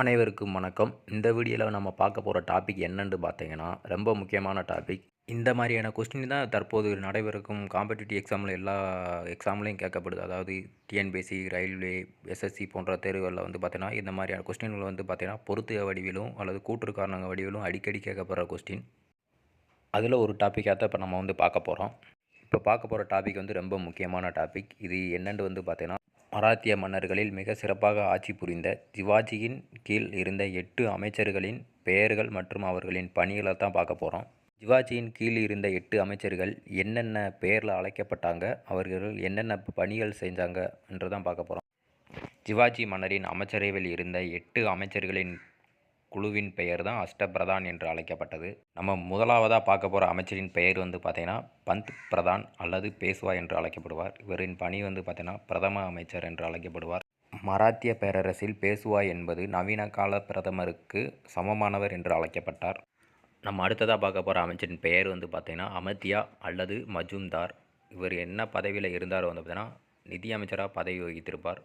அனைவருக்கும் வணக்கம். இந்த வீடியோவில் நம்ம பார்க்க போகிற டாபிக் என்னன்னு பார்த்தீங்கன்னா, ரொம்ப முக்கியமான டாபிக். இந்த மாதிரியான கொஸ்டின் தான் தற்போது நடைபெறும் காம்படிட்டிவ் எக்ஸாமில் எல்லா எக்ஸாம்லேயும் கேட்கப்படுது. அதாவது டிஎன்பிஎஸ்சி, ரயில்வே, எஸ்எஸ்சி போன்ற தேர்வுகளில் பார்த்தீங்கன்னா, இந்த மாதிரியான கொஸ்டின்கள் பார்த்தீங்கன்னா, பொறுத்துக வடிவிலும் அல்லது கூற்று காரணங்க வடிவிலும் அடிக்கடி கேட்கப்படுற கொஸ்டின். அதில் ஒரு டாப்பிக்காக தான் இப்போ நம்ம பார்க்க போகிறோம். இப்போ பார்க்க போகிற டாபிக் ரொம்ப முக்கியமான டாபிக். இது என்னென்னு பார்த்தீங்கன்னா, மராத்திய மன்னர்களில் மிக சிறப்பாக ஆட்சி புரிந்த சிவாஜியின் கீழ் இருந்த 8 அமைச்சர்களின் பெயர்கள் மற்றும் அவர்களின் பணிகளை தான் பார்க்க போகிறோம். சிவாஜியின் கீழ் இருந்த 8 அமைச்சர்கள் என்னென்ன பெயரில் அழைக்கப்பட்டாங்க, அவர்கள் என்னென்ன பணிகள் செஞ்சாங்க என்று தான் பார்க்க போகிறோம். சிவாஜி மன்னரின் அமைச்சரவையில் இருந்த 8 அமைச்சர்களின் குழுவின் பெயர் தான் அஷ்டபிரதான் என்று அழைக்கப்பட்டது. நம்ம முதலாவதாக பார்க்க போகிற அமைச்சரின் பெயர் பார்த்தீங்கன்னா பந்த் பிரதான் அல்லது பேஷ்வா என்று அழைக்கப்படுவார். இவரின் பணி பார்த்தீங்கன்னா பிரதம அமைச்சர் என்று அழைக்கப்படுவார். மராத்திய பேரரசில் பேஷ்வா என்பது நவீன கால பிரதமருக்கு சமமானவர் என்று அழைக்கப்பட்டார். நம்ம அடுத்ததாக பார்க்க போகிற அமைச்சரின் பெயர் பார்த்தீங்கன்னா அமத்யா அல்லது மஜும்தார். இவர் என்ன பதவியில் இருந்தார் பார்த்தீங்கன்னா நிதி அமைச்சராக பதவி வகித்திருப்பார்.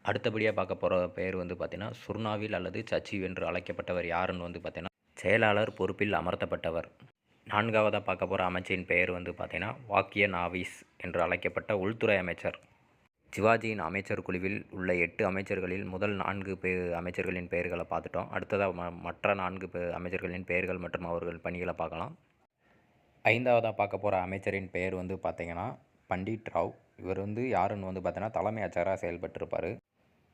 அடுத்தபடியாக பார்க்க போகிற பெயர் பார்த்தீங்கன்னா சுர்னாவில் அல்லது சச்சிவ் என்று அழைக்கப்பட்டவர் யாருன்னு பார்த்தீங்கன்னா செயலாளர் பொறுப்பில் அமர்த்தப்பட்டவர். நான்காவதாக பார்க்க போகிற அமைச்சரின் பெயர் பார்த்தீங்கன்னா வாக்கிய நாவிஸ் என்று அழைக்கப்பட்ட உள்துறை அமைச்சர். சிவாஜியின் அமைச்சர் குழுவில் உள்ள 8 அமைச்சர்களில் முதல் 4 அமைச்சர்களின் பெயர்களை பார்த்துட்டோம். அடுத்ததாக மற்ற 4 அமைச்சர்களின் பெயர்கள் மற்றும் அவர்கள் பணிகளை பார்க்கலாம். ஐந்தாவதாக பார்க்க போகிற அமைச்சரின் பெயர் பார்த்தீங்கன்னா பண்டிட் ராவ். இவர் யாருன்னு பார்த்தீங்கன்னா தலைமை ஆட்சியராக செயல்பட்டிருப்பார்.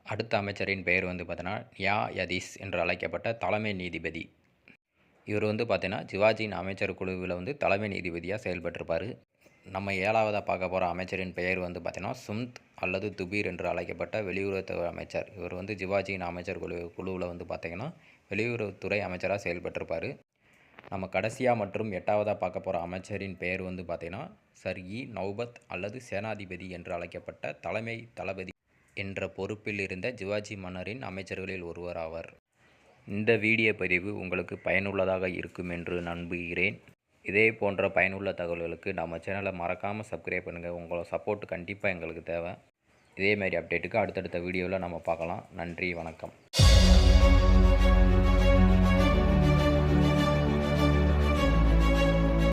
அடுத்த அமைச்சரின் பெயர் பார்த்தீங்கன்னா நியாயதீஷ் என்று அழைக்கப்பட்ட தலைமை நீதிபதி. இவர் பார்த்தீங்கன்னா சிவாஜியின் அமைச்சர் குழுவில் தலைமை நீதிபதியாக செயல்பட்டிருப்பார். நம்ம 7ஆவதாக பார்க்க போகிற அமைச்சரின் பெயர் பார்த்தீங்கன்னா சுந்த் அல்லது துபீர் என்று அழைக்கப்பட்ட வெளியுறவுத்துறை அமைச்சர். இவர் சிவாஜியின் அமைச்சர் குழுவில் பார்த்தீங்கன்னா வெளியுறவுத்துறை அமைச்சராக செயல்பட்டிருப்பார். நம்ம கடைசியாக மற்றும் 8ஆவதாக பார்க்க போகிற அமைச்சரின் பெயர் பார்த்தீங்கன்னா சர்கி நௌபத் அல்லது சேனாதிபதி என்று அழைக்கப்பட்ட தலைமை தளபதி என்ற பொறுப்பில் இருந்த சிவாஜி மன்னரின் அமைச்சர்களில் ஒருவர் ஆவார். இந்த வீடியோ பதிவு உங்களுக்கு பயனுள்ளதாக இருக்கும் என்று நம்புகிறேன். இதே போன்ற பயனுள்ள தகவல்களுக்கு நம்ம சேனலை மறக்காமல் சப்ஸ்கிரைப் பண்ணுங்கள். உங்களோட சப்போர்ட் கண்டிப்பாக எங்களுக்கு தேவை. இதேமாதிரி அப்டேட்டுக்கு அடுத்தடுத்த வீடியோவில் நம்ம பார்க்கலாம். நன்றி, வணக்கம்.